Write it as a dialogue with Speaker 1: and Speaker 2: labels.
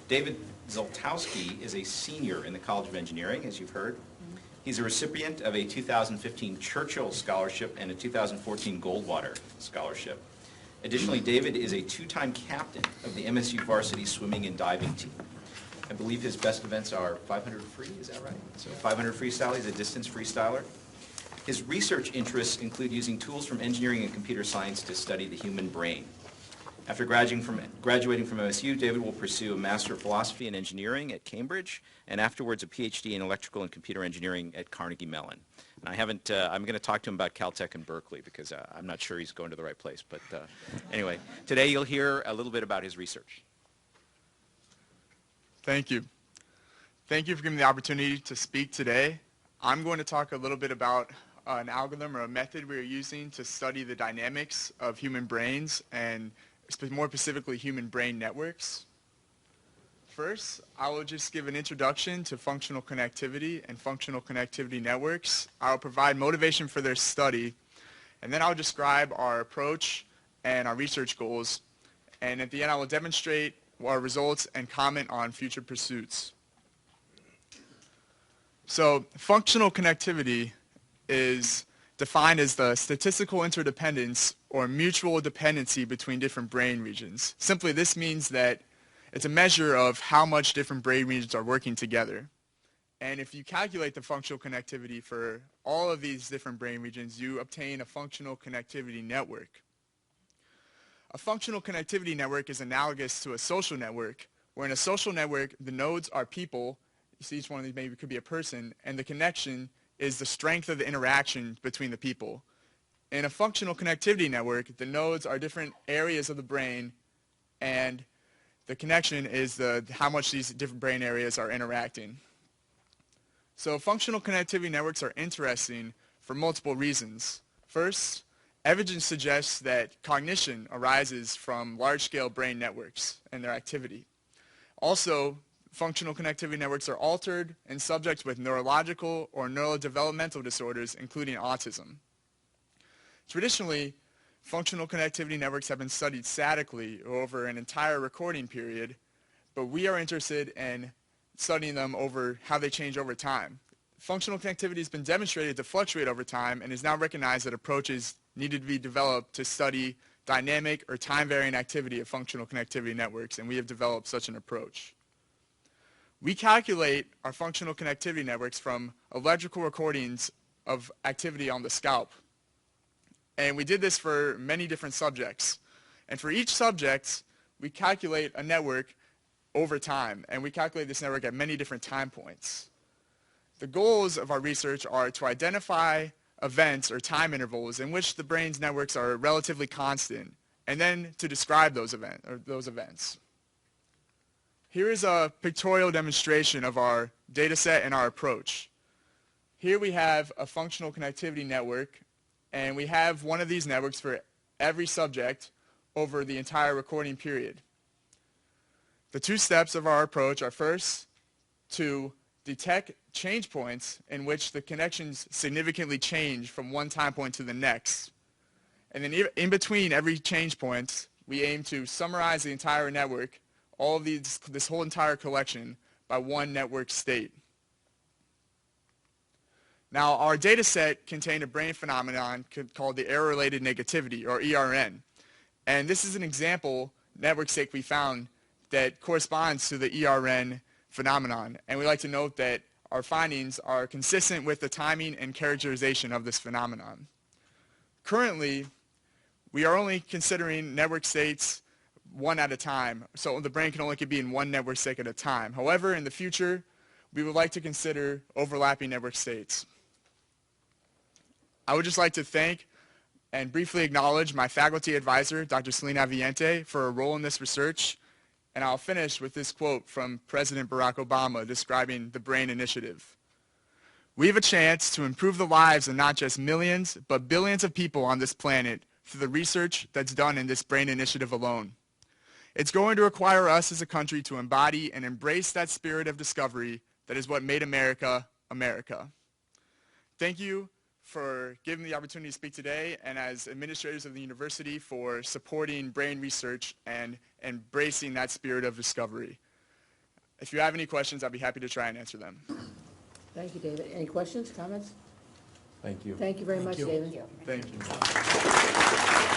Speaker 1: David Zoltowski is a senior in the College of Engineering, as you've heard. He's a recipient of a 2015 Churchill Scholarship and a 2014 Goldwater Scholarship. Additionally, David is a two-time captain of the MSU varsity swimming and diving team. I believe his best events are 500 free, is that right? So 500 freestyle, he's a distance freestyler. His research interests include using tools from engineering and computer science to study the human brain. After graduating from MSU, David will pursue a Master of Philosophy in Engineering at Cambridge, and afterwards a PhD in Electrical and Computer Engineering at Carnegie Mellon. And I'm going to talk to him about Caltech and Berkeley because I'm not sure he's going to the right place. But anyway, today you'll hear a little bit about his research.
Speaker 2: Thank you. Thank you for giving me the opportunity to speak today. I'm going to talk a little bit about an algorithm or a method we are using to study the dynamics of human brains and more specifically human brain networks. First, I will just give an introduction to functional connectivity and functional connectivity networks. I'll provide motivation for their study, and then I'll describe our approach and our research goals. And at the end, I will demonstrate our results and comment on future pursuits. So, functional connectivity is defined as the statistical interdependence or mutual dependency between different brain regions. Simply, this means that it's a measure of how much different brain regions are working together. And if you calculate the functional connectivity for all of these different brain regions, you obtain a functional connectivity network. A functional connectivity network is analogous to a social network, where in a social network, the nodes are people. You see each one of these maybe could be a person, and the connection is the strength of the interaction between the people. In a functional connectivity network, the nodes are different areas of the brain, and the connection is how much these different brain areas are interacting. So functional connectivity networks are interesting for multiple reasons. First, evidence suggests that cognition arises from large-scale brain networks and their activity. Also, functional connectivity networks are altered in subjects with neurological or neurodevelopmental disorders, including autism. Traditionally, functional connectivity networks have been studied statically over an entire recording period, but we are interested in studying them over how they change over time. Functional connectivity has been demonstrated to fluctuate over time and is now recognized that approaches needed to be developed to study dynamic or time-varying activity of functional connectivity networks, and we have developed such an approach. We calculate our functional connectivity networks from electrical recordings of activity on the scalp. And we did this for many different subjects. And for each subject, we calculate a network over time, and we calculate this network at many different time points. The goals of our research are to identify events or time intervals in which the brain's networks are relatively constant, and then to describe those events. Here is a pictorial demonstration of our data set and our approach. Here we have a functional connectivity network, and we have one of these networks for every subject over the entire recording period. The two steps of our approach are first to detect change points in which the connections significantly change from one time point to the next. And then in between every change point, we aim to summarize the entire network, all of this whole entire collection, by one network state. Now, our data set contained a brain phenomenon called the error-related negativity, or ERN. And this is an example network state we found that corresponds to the ERN phenomenon. And we like to note that our findings are consistent with the timing and characterization of this phenomenon. Currently, we are only considering network states one at a time, so the brain can only be in one network state at a time. However, in the future, we would like to consider overlapping network states. I would just like to thank and briefly acknowledge my faculty advisor, Dr. Selena Aviente, for her role in this research. And I'll finish with this quote from President Barack Obama describing the BRAIN Initiative. "We have a chance to improve the lives of not just millions, but billions of people on this planet through the research that's done in this BRAIN Initiative alone. It's going to require us as a country to embody and embrace that spirit of discovery that is what made America, America." Thank you for giving me the opportunity to speak today, and as administrators of the university for supporting brain research and embracing that spirit of discovery. if you have any questions, I'll be happy to try and answer them.
Speaker 3: Thank you, David. Any questions, comments?
Speaker 4: Thank you.
Speaker 3: Thank you very much, David.
Speaker 2: Thank you.